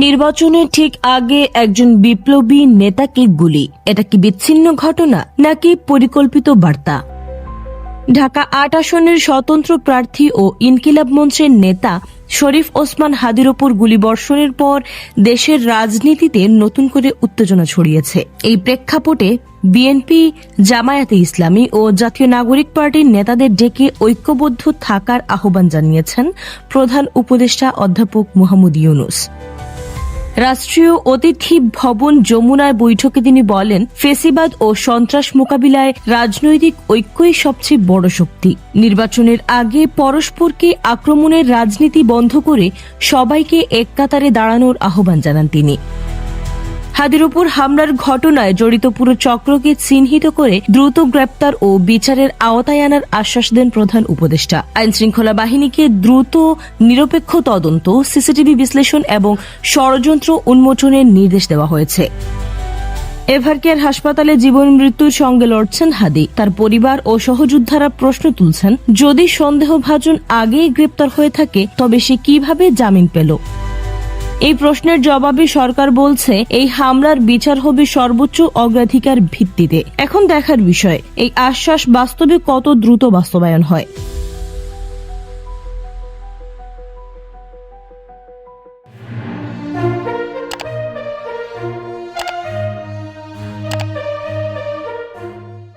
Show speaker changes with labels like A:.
A: নির্বাচনের ঠিক আগে একজন বিপ্লবী নেতাকে গুলি, এটা কি বিচ্ছিন্ন ঘটনা নাকি পরিকল্পিত বার্তা? ঢাকা ৮ আসনের স্বতন্ত্র প্রার্থী ও ইনকিলাব মঞ্চের নেতা শরীফ ওসমান হাদির ওপর গুলিবর্ষণের পর দেশের রাজনীতিতে নতুন করে উত্তেজনা ছড়িয়েছে। এই প্রেক্ষাপটে বিএনপি, জামায়াতে ইসলামী ও জাতীয় নাগরিক পার্টির নেতাদের ডেকে ঐক্যবদ্ধ থাকার আহ্বান জানিয়েছেন প্রধান উপদেষ্টা অধ্যাপক মোহাম্মদ ইউনূস। রাষ্ট্রীয় অতিথি ভবন যমুনায় বৈঠকে তিনি বলেন, ফেসিবাদ ও সন্ত্রাস মোকাবিলায় রাজনৈতিক ঐক্যই সবচেয়ে বড় শক্তি। নির্বাচনের আগে পরস্পরকে আক্রমণের রাজনীতি বন্ধ করে সবাইকে এক কাতারে দাঁড়ানোর আহ্বান জানান তিনি। হাদির উপর হামলার ঘটনায় জড়িত পুরো চক্রকে চিহ্নিত করে দ্রুত গ্রেপ্তার ও বিচারের আওতায় আনার আশ্বাস দেন প্রধান উপদেষ্টা। আইনশৃঙ্খলা বাহিনীকে দ্রুত নিরপেক্ষ তদন্ত, সিসিটিভি বিশ্লেষণ এবং ষড়যন্ত্র উন্মোচনের নির্দেশ দেওয়া হয়েছে। এভারকেয়ার হাসপাতালে জীবন মৃত্যুর সঙ্গে লড়ছেন হাদি। তার পরিবার ও সহযোদ্ধারা প্রশ্ন তুলছেন, যদি সন্দেহভাজন আগেই গ্রেপ্তার হয়ে থাকে তবে সে কিভাবে জামিন পেল? এই প্রশ্নের জবাবে সরকার বলছে, এই হামলার বিচার হবে সর্বোচ্চ অগ্রাধিকার ভিত্তিতে। এখন দেখার বিষয় এই আশ্বাস বাস্তবে কত দ্রুত বাস্তবায়ন হয়।